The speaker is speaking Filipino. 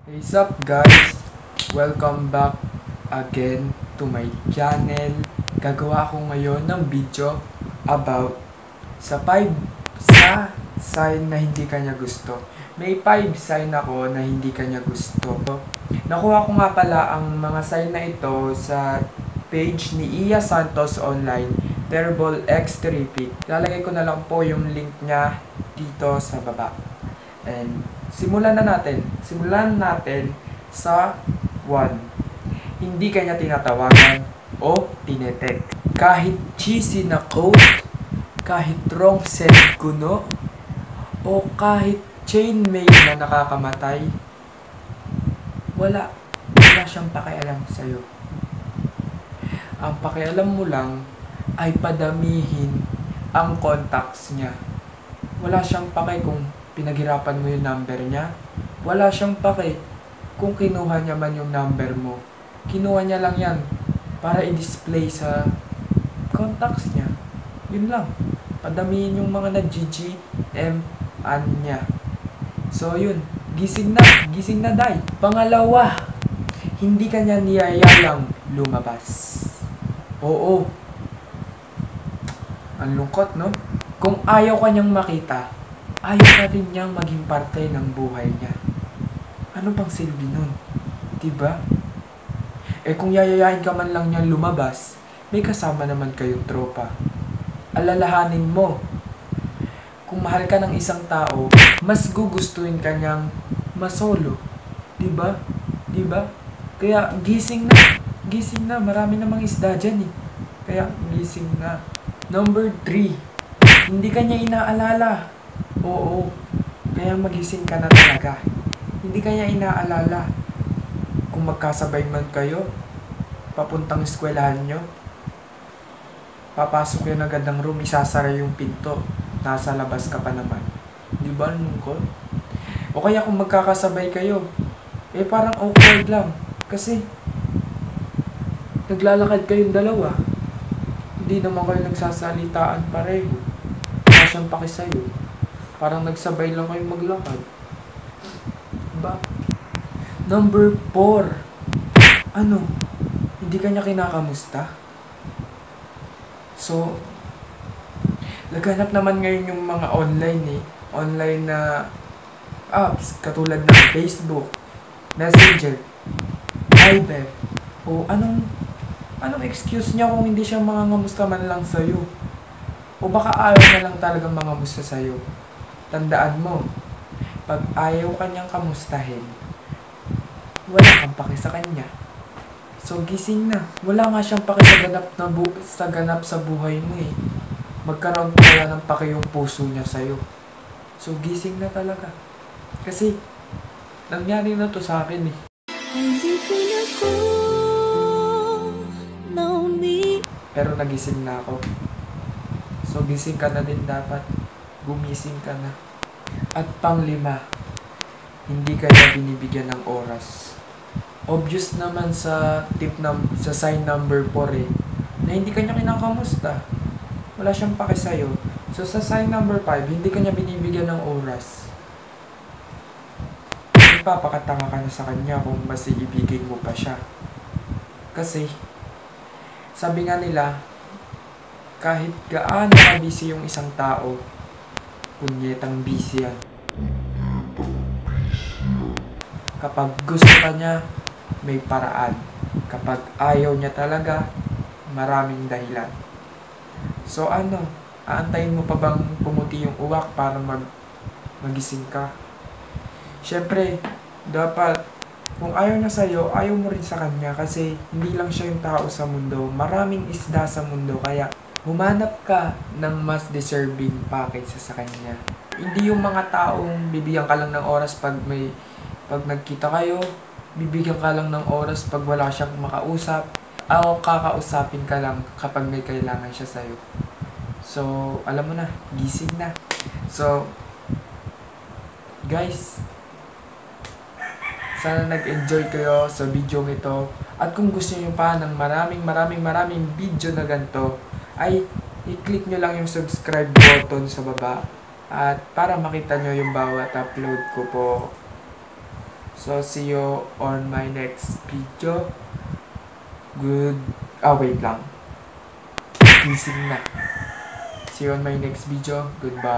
What's up guys? Welcome back again to my channel. Gagawa ako ngayon ng video about sa 5 sign na hindi kanya gusto. May 5 sign ako na hindi kanya gusto. Nakuha ko nga pala ang mga sign na ito sa page ni Iya Santos Online, Terrible X Terrific. Lalagay ko na lang po yung link niya dito sa baba. And simulan natin sa 1. Hindi kanya tinatawagan o tinetek. Kahit cheesy na quote, kahit wrong send kuno, o kahit chainmail na nakakamatay, wala siyang pakialam sa'yo. Ang pakialam mo lang ay padamihin ang contacts niya. Wala siyang pake kung pinaghirapan mo yung number niya. Wala siyang pake kung kinuha niya man yung number mo. Kinuha niya lang yan para i-display sa contacts niya. Yun lang. Padamihin yung mga nag-GGM-an niya. So yun, gising na day. Pangalawa, hindi kanya niyayayang lumabas. Oo. Ang lungkot, no? Kung ayaw kanyang makita, ayaw ka rin niyang maging parte ng buhay niya. Ano pang silbi nun? Diba? Eh kung yayayain ka man lang niyang lumabas, may kasama naman kayong tropa. Alalahanin mo, kung mahal ka ng isang tao, mas gugustuhin ka niyang masolo. Diba? Diba? Kaya gising na, marami namang isda dyan eh. Kaya gising na. Number 3, hindi ka niya inaalala. Oo, kaya magising ka na talaga. Hindi ka niya inaalala. Kung magkasabay man kayo, papuntang eskwelahan nyo, papasok yun agad ng room, isasara yung pinto, nasa labas ka pa naman. Di ba lungkot? O kaya kung magkakasabay kayo, eh parang awkward lang. Kasi, naglalakad kayong dalawa. Hindi naman kayo nagsasalitaan pareho. Wala siyang paki sa'yo. Parang nagsabay lang kayong maglakad. Diba? Number 4. Ano? Hindi ka niya kinakamusta? So, laganap naman ngayon yung mga online eh. Online na apps katulad ng Facebook, Messenger, Viber. O anong excuse niya kung hindi siya mangangamusta man lang sa'yo? O baka ayaw na lang talagang mangamusta sa'yo? Tandaan mo, pag ayaw kanyang kamustahin, wala kang paki sa kanya. So gising na. Wala nga siyang paki sa ganap sa buhay mo eh. Magkaroon pa wala ng paki yung puso niya sa'yo. So gising na talaga. Kasi, nangyari na to sa akin eh. Pero nagising na ako. So gising ka na din dapat. Gumising ka na. At pang-5, hindi ka niya binibigyan ng oras. Obvious naman sa sa sign number 4 eh, na hindi ka niya kinakamusta. Wala siyang pake sa'yo. So sa sign number 5, hindi ka niya binibigyan ng oras. Ipapakatanga ka na sa kanya kung mas iibigin mo pa siya. Kasi, sabi nga nila, kahit gaano ka busy yung isang tao, punyetang busy yan. Kapag gusto ka niya, may paraan. Kapag ayaw niya talaga, maraming dahilan. So ano, aantayin mo pa bang pumuti yung uwak para magising ka? Siyempre, dapat, kung ayaw niya sa'yo, ayaw mo rin sa kanya kasi hindi lang siya yung tao sa mundo. Maraming isda sa mundo, kaya humanap ka ng mas deserving package sa kanya. Hindi yung mga taong bibigyan ka lang ng oras pag nagkita kayo, bibigyan ka lang ng oras pag wala siyang makausap, o kakausapin ka lang kapag may kailangan siya sa'yo. So, alam mo na, gising na. So, guys, sana nag-enjoy kayo sa video ito. At kung gusto niyo pa ng maraming video na ganito, ay i-click nyo lang yung subscribe button sa baba. At para makita nyo yung bawat upload ko po. So, see you on my next video. Wait lang. Gising na. See you on my next video. Goodbye.